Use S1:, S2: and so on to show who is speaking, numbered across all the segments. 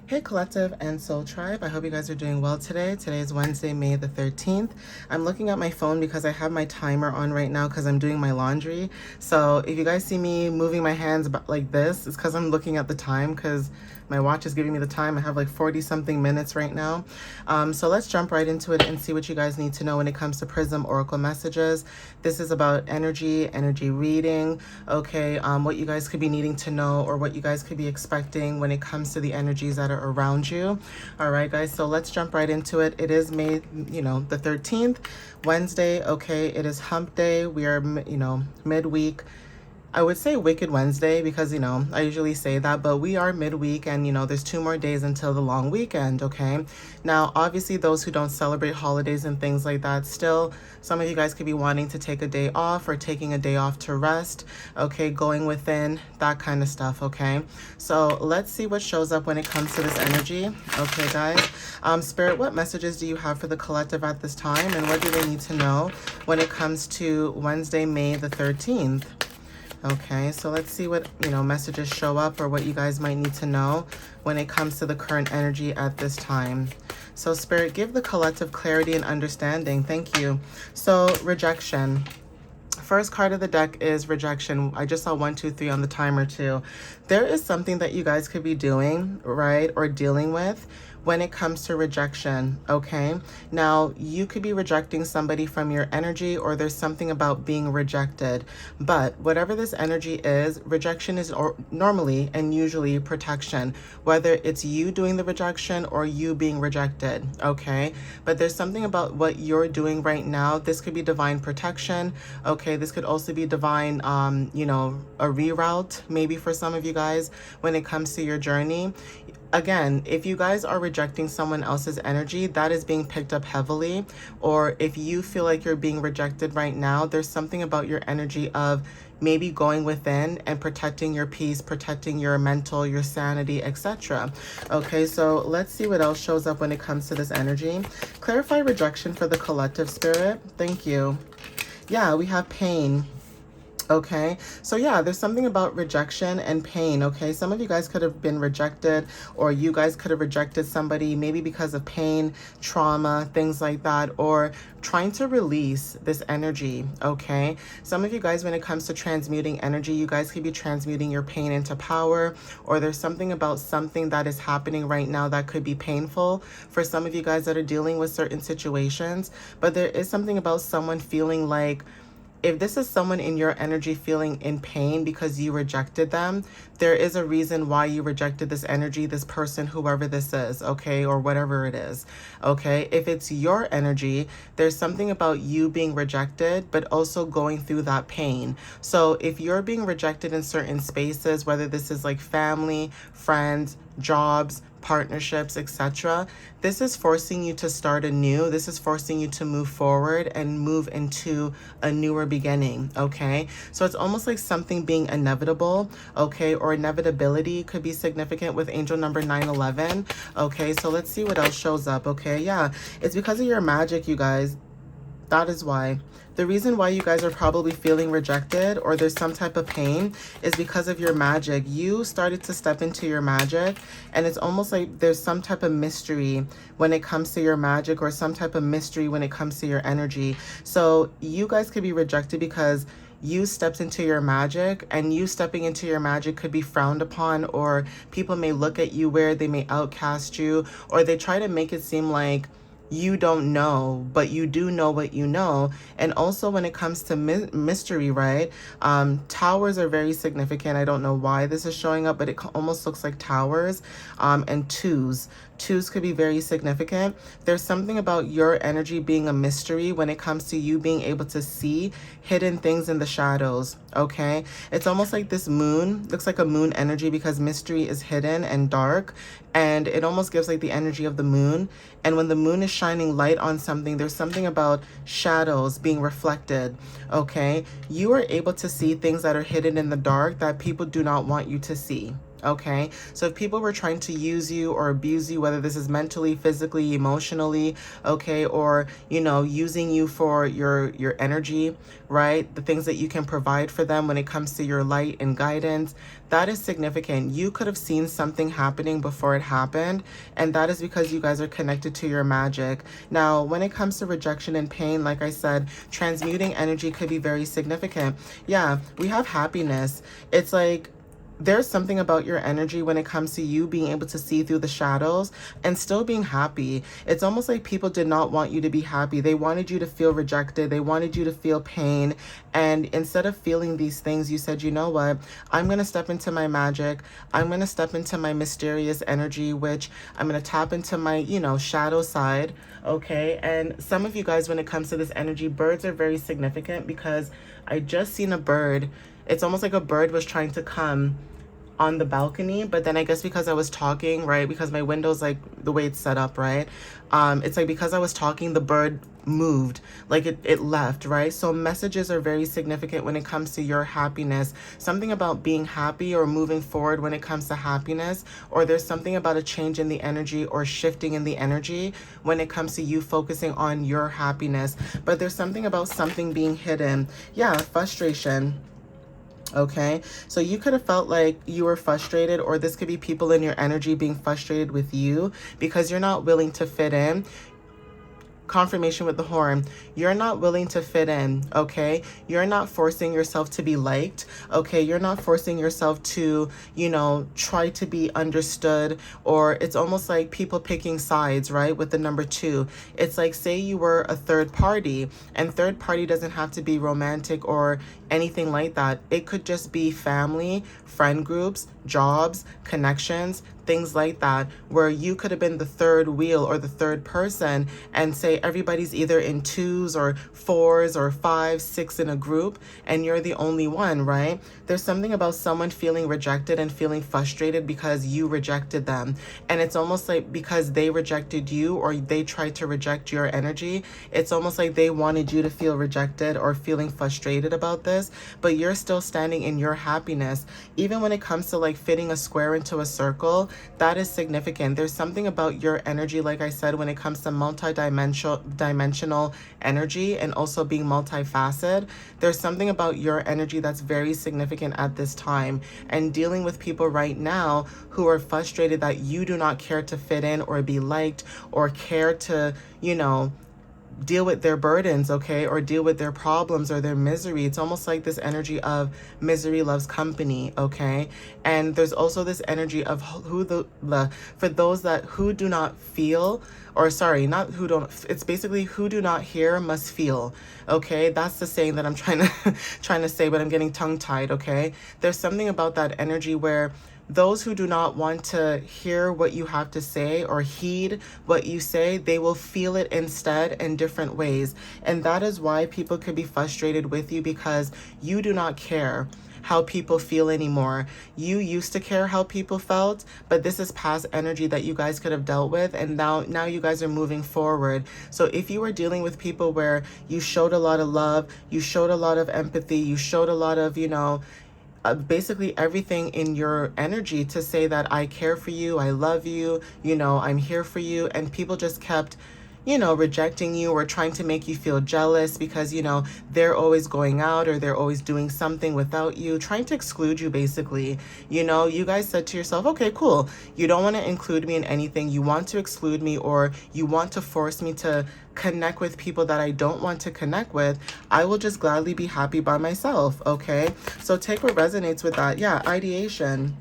S1: Hey Collective and Soul Tribe, I hope you guys are doing well today. Today is Wednesday, May the 13th. I'm looking at my phone because I have my timer on right now because I'm doing my laundry. So if you guys see me moving my hands like this, it's because I'm looking at the time because my watch is giving me the time. I have like 40 something minutes right now. So let's jump right into it and see what you guys need to know when it comes to Prism Oracle messages. This is about energy reading, okay, what you guys could be needing to know or what you guys could be expecting when it comes to the energies that are around you. All right, guys, so let's jump right into it. It is May, the 13th, Wednesday, okay, it is hump day. We are, midweek. I would say Wicked Wednesday because, I usually say that, but we are midweek and, there's 2 more days until the long weekend, okay? Now, obviously, those who don't celebrate holidays and things like that, still, some of you guys could be wanting to take a day off or taking a day off to rest, okay? Going within, that kind of stuff, okay? So let's see what shows up when it comes to this energy, okay, guys? Spirit, what messages do you have for the collective at this time, and what do they need to know when it comes to Wednesday, May the 13th? Okay, so let's see what, messages show up or what you guys might need to know when it comes to the current energy at this time. So Spirit, give the collective clarity and understanding. Thank you. So rejection. First card of the deck is rejection. I just saw 1, 2, 3 on the timer too. There is something that you guys could be doing, right, or dealing with when it comes to rejection, okay? Now, you could be rejecting somebody from your energy, or there's something about being rejected. But whatever this energy is, rejection is normally and usually protection, whether it's you doing the rejection or you being rejected, okay? But there's something about what you're doing right now. This could be divine protection, okay? This could also be divine, a reroute, maybe for some of you guys when it comes to your journey. Again, if you guys are rejecting someone else's energy, that is being picked up heavily. Or if you feel like you're being rejected right now, there's something about your energy of maybe going within and protecting your peace, protecting your mental, your sanity, etc. Okay, so let's see what else shows up when it comes to this energy. Clarify rejection for the collective, Spirit. Thank you. Yeah, we have pain. Okay, so yeah, there's something about rejection and pain, okay? Some of you guys could have been rejected, or you guys could have rejected somebody maybe because of pain, trauma, things like that, or trying to release this energy, okay? Some of you guys, when it comes to transmuting energy, you guys could be transmuting your pain into power, or there's something about something that is happening right now that could be painful for some of you guys that are dealing with certain situations, but there is something about someone feeling like, if this is someone in your energy feeling in pain because you rejected them, there is a reason why you rejected this energy, this person, whoever this is, okay, or whatever it is, okay? If it's your energy, there's something about you being rejected, but also going through that pain. So if you're being rejected in certain spaces, whether this is like family, friends, jobs, partnerships, etc., this is forcing you to start anew. This is forcing you to move forward and move into a newer beginning, okay? So it's almost like something being inevitable, okay, or inevitability could be significant with angel number 911, okay? So let's see what else shows up, okay? Yeah, it's because of your magic, you guys. That is why. The reason why you guys are probably feeling rejected or there's some type of pain is because of your magic. You started to step into your magic, and it's almost like there's some type of mystery when it comes to your magic, or some type of mystery when it comes to your energy. So you guys could be rejected because you stepped into your magic, and you stepping into your magic could be frowned upon, or people may look at you weird, they may outcast you, or they try to make it seem like you don't know, but you do know what you know. And also when it comes to mystery, right? Towers are very significant. I don't know why this is showing up, but it almost looks like towers. And twos. Twos could be very significant. There's something about your energy being a mystery when it comes to you being able to see hidden things in the shadows, okay? It's almost like this moon, looks like a moon energy because mystery is hidden and dark, and it almost gives like the energy of the moon. And when the moon is shining light on something, there's something about shadows being reflected, okay? You are able to see things that are hidden in the dark that people do not want you to see. Okay, so if people were trying to use you or abuse you, whether this is mentally, physically, emotionally, okay, or using you for your energy, right, the things that you can provide for them when it comes to your light and guidance, that is significant. You could have seen something happening before it happened, and that is because you guys are connected to your magic. Now, when it comes to rejection and pain, like I said, transmuting energy could be very significant. Yeah, we have happiness. It's like there's something about your energy when it comes to you being able to see through the shadows and still being happy. It's almost like people did not want you to be happy. They wanted you to feel rejected. They wanted you to feel pain. And instead of feeling these things, you said, you know what? I'm going to step into my magic. I'm going to step into my mysterious energy, which I'm going to tap into my, shadow side. Okay. And some of you guys, when it comes to this energy, birds are very significant because I just seen a bird. It's almost like a bird was trying to come on the balcony, but then I guess because I was talking, right, because my window's like the way it's set up, right, it's like because I was talking, the bird moved, like it left, right? So messages are very significant when it comes to your happiness. Something about being happy or moving forward when it comes to happiness, or there's something about a change in the energy or shifting in the energy when it comes to you focusing on your happiness. But there's something about something being hidden. Yeah, frustration. Okay, so you could have felt like you were frustrated, or this could be people in your energy being frustrated with you because you're not willing to fit in. Confirmation with the horn. You're not willing to fit in, okay? You're not forcing yourself to be liked, okay? You're not forcing yourself to, try to be understood, or it's almost like people picking sides, right? With the number 2. It's like, say you were a third party, and third party doesn't have to be romantic or anything like that. It could just be family, friend groups, jobs, connections, things like that, where you could have been the third wheel or the third person, and say everybody's either in 2s or 4s or 5, 6 in a group, and you're the only one, right? There's something about someone feeling rejected and feeling frustrated because you rejected them. And it's almost like because they rejected you or they tried to reject your energy, it's almost like they wanted you to feel rejected or feeling frustrated about this, but you're still standing in your happiness. Even when it comes to like fitting a square into a circle, that is significant. There's something about your energy, like I said, when it comes to dimensional energy and also being multifaceted. There's something about your energy that's very significant at this time, and dealing with people right now who are frustrated that you do not care to fit in or be liked or care to, deal with their burdens, okay, or deal with their problems or their misery. It's almost like this energy of misery loves company, okay? And there's also this energy of for those who do not feel, or sorry, not who don't, it's basically who do not hear must feel, okay? That's the saying that I'm trying to say, but I'm getting tongue-tied, okay? There's something about that energy where those who do not want to hear what you have to say or heed what you say, they will feel it instead in different ways. And that is why people could be frustrated with you, because you do not care how people feel anymore. You used to care how people felt, but this is past energy that you guys could have dealt with, and now you guys are moving forward. So if you were dealing with people where you showed a lot of love, you showed a lot of empathy, you showed a lot of, basically everything in your energy to say that I care for you, I love you, I'm here for you, and people just kept rejecting you or trying to make you feel jealous because, they're always going out or they're always doing something without you, trying to exclude you, basically. You guys said to yourself, okay, cool. You don't want to include me in anything. You want to exclude me, or you want to force me to connect with people that I don't want to connect with. I will just gladly be happy by myself, okay? So take what resonates with that. Yeah, ideation.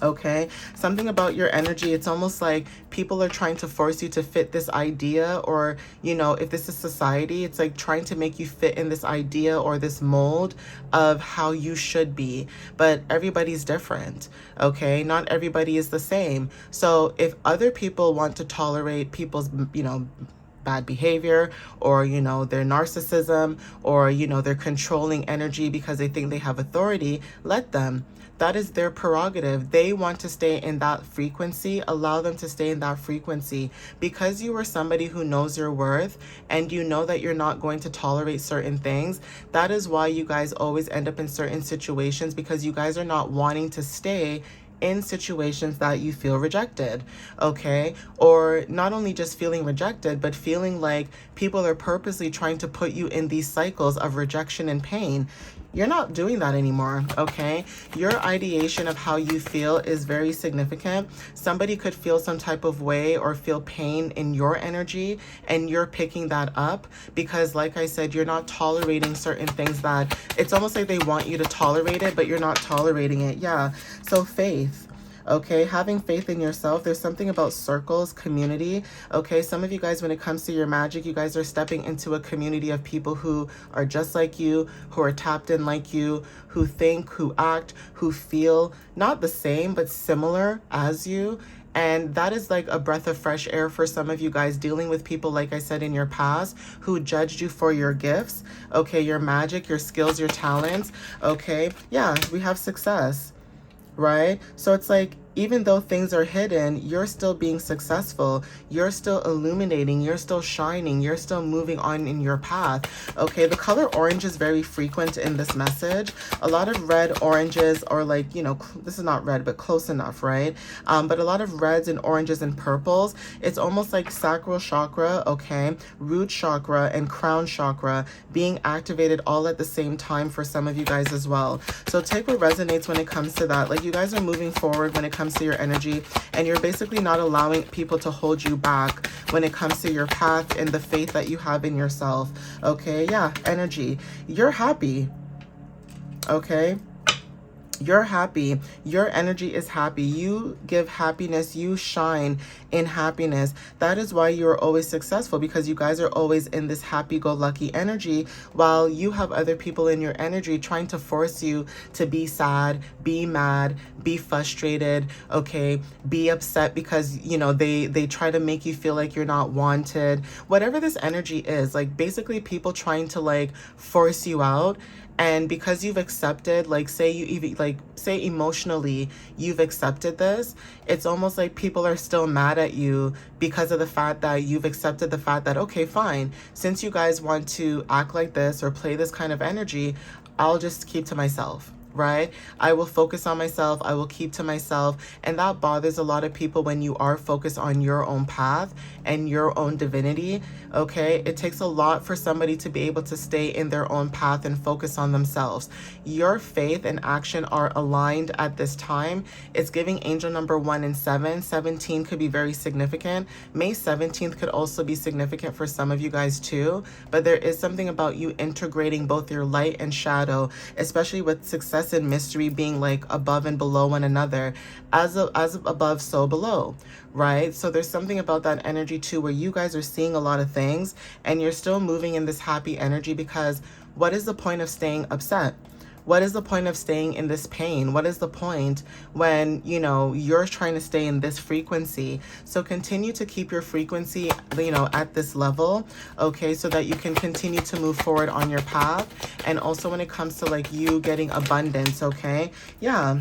S1: Okay, something about your energy, it's almost like people are trying to force you to fit this idea, or if this is society, it's like trying to make you fit in this idea or this mold of how you should be. But everybody's different, okay? Not everybody is the same. So if other people want to tolerate people's bad behavior, or their narcissism, or their controlling energy because they think they have authority, let them. That is their prerogative. They want to stay in that frequency. Allow them to stay in that frequency. Because you are somebody who knows your worth and you know that you're not going to tolerate certain things, that is why you guys always end up in certain situations, because you guys are not wanting to stay in situations that you feel rejected, okay? Or not only just feeling rejected, but feeling like people are purposely trying to put you in these cycles of rejection and pain. You're not doing that anymore, okay? Your ideation of how you feel is very significant. Somebody could feel some type of way or feel pain in your energy, and you're picking that up because, like I said, you're not tolerating certain things that it's almost like they want you to tolerate it, but you're not tolerating it. Yeah, so faith. Okay, having faith in yourself. There's something about circles, community. Okay, some of you guys, when it comes to your magic, you guys are stepping into a community of people who are just like you, who are tapped in like you, who think, who act, who feel not the same, but similar as you. And that is like a breath of fresh air for some of you guys, dealing with people, like I said, in your past who judged you for your gifts, okay, your magic, your skills, your talents, okay? Yeah, we have success, right? So it's like, even though things are hidden, you're still being successful. You're still illuminating. You're still shining. You're still moving on in your path. Okay, the color orange is very frequent in this message. A lot of red, oranges, or like, you know, this is not red, but close enough, right? But a lot of reds and oranges and purples. It's almost like sacral chakra, okay, root chakra, and crown chakra being activated all at the same time for some of you guys as well. So take what resonates when it comes to that. Like, you guys are moving forward when it comes to your energy, and you're basically not allowing people to hold you back when it comes to your path and the faith that you have in yourself. Okay, yeah, energy. You're happy. Okay, you're happy. Your energy is happy. You give happiness. You shine in happiness. That is why you're always successful, because you guys are always in this happy-go-lucky energy, while you have other people in your energy trying to force you to be sad, be mad, be frustrated, okay, be upset because, you know, they try to make you feel like you're not wanted. Whatever this energy is, like basically people trying to like force you out. And because you've accepted, like say you even like say emotionally you've accepted this, it's almost like people are still mad at you because of the fact that you've accepted the fact that, okay, fine, since you guys want to act like this or play this kind of energy, I'll just keep to myself. Right? I will focus on myself. I will keep to myself. And that bothers a lot of people when you are focused on your own path and your own divinity. Okay? It takes a lot for somebody to be able to stay in their own path and focus on themselves. Your faith and action are aligned at this time. It's giving angel number 1 and 7. 17 could be very significant. May 17th could also be significant for some of you guys too. But there is something about you integrating both your light and shadow, especially with success and mystery being like above and below one another, as above so below, right? So there's something about that energy too where you guys are seeing a lot of things and you're still moving in this happy energy, because what is the point of staying upset? What is the point of staying in this pain? What is the point when, you know, you're trying to stay in this frequency? So continue to keep your frequency, you know, at this level, okay, so that you can continue to move forward on your path. And also when it comes to like you getting abundance, okay? Yeah.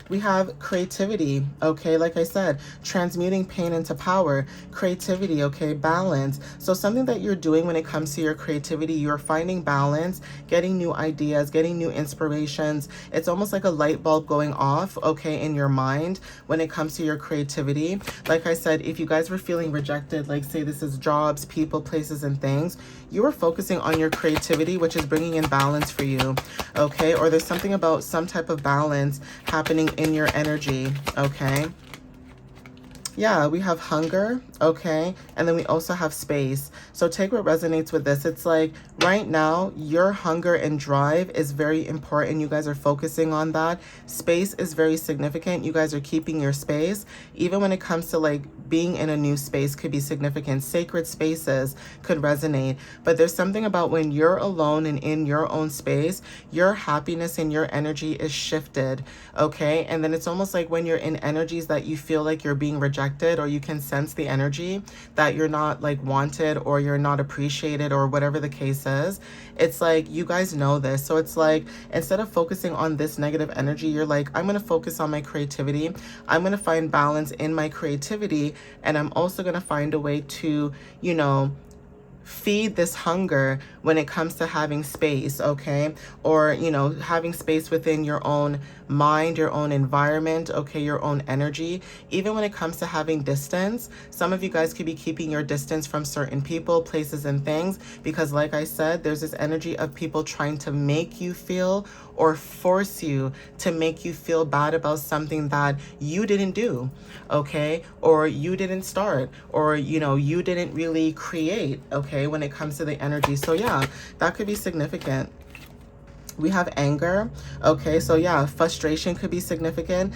S1: We have creativity, okay? Like I said, transmuting pain into power, creativity, okay? Balance. So something that you're doing when it comes to your creativity, you're finding balance, getting new ideas, getting new inspirations. It's almost like a light bulb going off, okay, in your mind when it comes to your creativity. Like I said, if you guys were feeling rejected, like say this is jobs, people, places, and things, you are focusing on your creativity, which is bringing in balance for you, okay? Or there's something about some type of balance happening in your energy, okay? Yeah, we have hunger, okay? And then we also have space. So take what resonates with this. It's like right now, your hunger and drive is very important. You guys are focusing on that. Space is very significant. You guys are keeping your space. Even when it comes to like being in a new space could be significant. Sacred spaces could resonate. But there's something about when you're alone and in your own space, your happiness and your energy is shifted, okay? And then it's almost like when you're in energies that you feel like you're being rejected, or you can sense the energy energy, that you're not like wanted or you're not appreciated or whatever the case is. It's like you guys know this. So it's like instead of focusing on this negative energy, you're like, I'm going to focus on my creativity. I'm going to find balance in my creativity. And I'm also going to find a way to, you know, feed this hunger when it comes to having space, okay? Or, you know, having space within your own mind, your own environment, okay, your own energy. Even when it comes to having distance, some of you guys could be keeping your distance from certain people, places, and things, because like I said, there's this energy of people trying to make you feel or force you to make you feel bad about something that you didn't do, okay? Or you didn't start, or, you know, you didn't really create, okay, when it comes to the energy. So yeah, that could be significant. We have anger, okay? So yeah, frustration could be significant.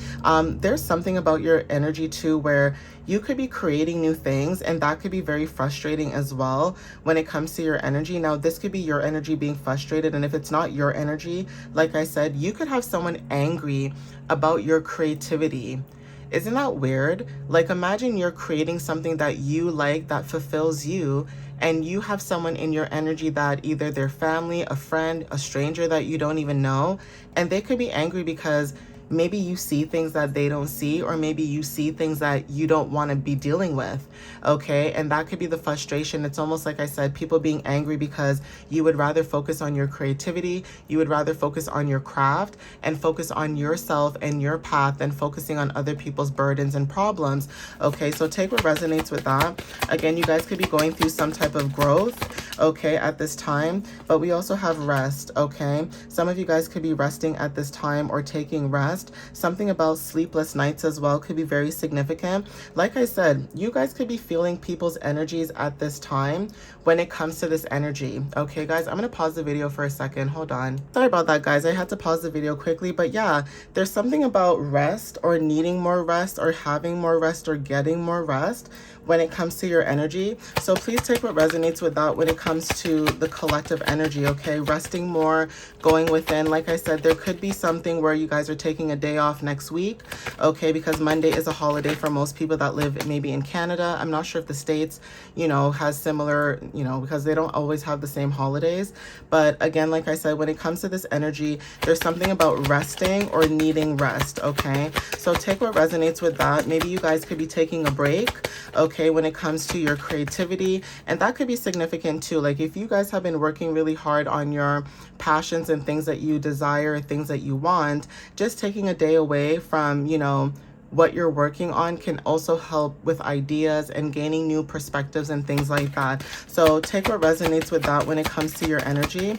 S1: There's something about your energy too where you could be creating new things, and that could be very frustrating as well when it comes to your energy. Now, this could be your energy being frustrated, and if it's not your energy, like I said, you could have someone angry about your creativity. Isn't that weird? Like, imagine you're creating something that you like, that fulfills you, and you have someone in your energy that either their family, a friend, a stranger that you don't even know, and they could be angry because maybe you see things that they don't see, or maybe you see things that you don't want to be dealing with, okay? And that could be the frustration. It's almost like I said, people being angry because you would rather focus on your creativity, you would rather focus on your craft and focus on yourself and your path than focusing on other people's burdens and problems, okay? So take what resonates with that. Again, you guys could be going through some type of growth, okay, at this time, but we also have rest, okay? Some of you guys could be resting at this time or taking rest. Something about sleepless nights as well could be very significant. Like I said, you guys could be feeling people's energies at this time when it comes to this energy. Okay, guys, I'm going to pause the video for a second. Hold on. Sorry about that, guys. I had to pause the video quickly. But yeah, there's something about rest or needing more rest or having more rest or getting more rest when it comes to your energy. So please take what resonates with that when it comes to the collective energy, okay? Resting more, going within. Like I said, there could be something where you guys are taking a day off next week, okay? Because Monday is a holiday for most people that live maybe in Canada. I'm not sure if the States, you know, has similar, you know, because they don't always have the same holidays. But again, like I said, when it comes to this energy, there's something about resting or needing rest, okay? So take what resonates with that. Maybe you guys could be taking a break, okay, when it comes to your creativity. And that could be significant too. Like if you guys have been working really hard on your passions and things that you desire, things that you want, just taking a day away from, you know, what you're working on can also help with ideas and gaining new perspectives and things like that. So take what resonates with that when it comes to your energy.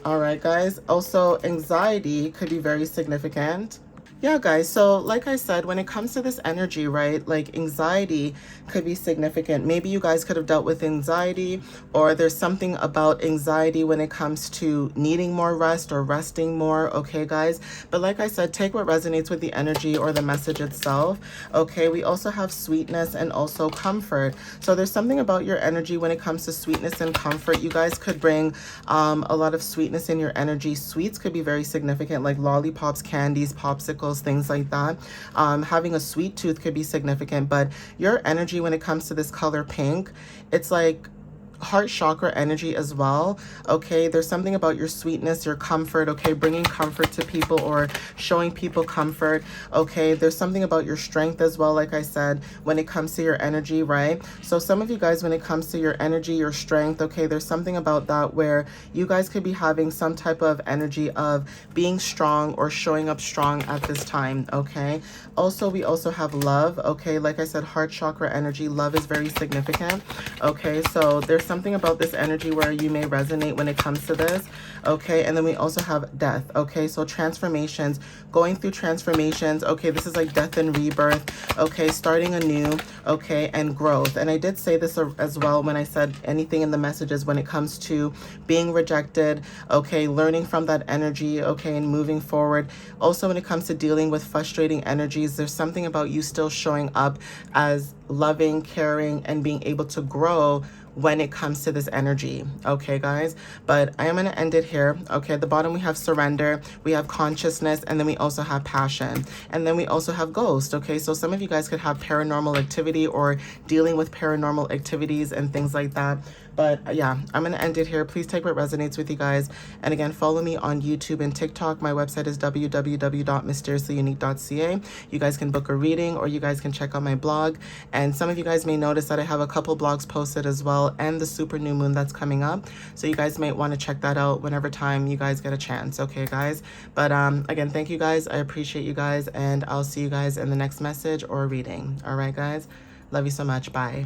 S1: All right, guys. Also, anxiety could be very significant. Yeah, guys, so like I said, when it comes to this energy, right, like anxiety could be significant. Maybe you guys could have dealt with anxiety, or there's something about anxiety when it comes to needing more rest or resting more, okay, guys? But like I said, take what resonates with the energy or the message itself, okay? We also have sweetness and also comfort. So there's something about your energy when it comes to sweetness and comfort. You guys could bring a lot of sweetness in your energy. Sweets could be very significant, like lollipops, candies, popsicles, things like that. Having a sweet tooth could be significant, but your energy when it comes to this color pink, it's like heart chakra energy as well, okay? There's something about your sweetness, your comfort, okay? Bringing comfort to people or showing people comfort, okay? There's something about your strength as well, like I said, when it comes to your energy, right? So some of you guys, when it comes to your energy, your strength, okay, there's something about that where you guys could be having some type of energy of being strong or showing up strong at this time, okay? Also, we also have love, okay? Like I said, heart chakra energy, love is very significant, okay? So there's something about this energy where you may resonate when it comes to this, okay? And then we also have death, okay? So transformations, going through transformations, okay? This is like death and rebirth, okay? Starting anew, okay? And growth. And I did say this as well when I said anything in the messages when it comes to being rejected, okay? Learning from that energy, okay? And moving forward. Also, when it comes to dealing with frustrating energies, there's something about you still showing up as loving, caring, and being able to grow when it comes to this energy. Okay, guys, but I am going to end it here. Okay, at the bottom we have surrender, we have consciousness, and then we also have passion, and then we also have ghost. Okay, so some of you guys could have paranormal activity or dealing with paranormal activities and things like that. But yeah, I'm going to end it here. Please take what resonates with you guys. And again, follow me on YouTube and TikTok. My website is www.mysteriouslyunique.ca. You guys can book a reading, or you guys can check out my blog. And some of you guys may notice that I have a couple blogs posted as well, and the super new moon that's coming up. So you guys might want to check that out whenever time you guys get a chance. Okay, guys. But again, thank you guys. I appreciate you guys, and I'll see you guys in the next message or reading. All right, guys. Love you so much. Bye.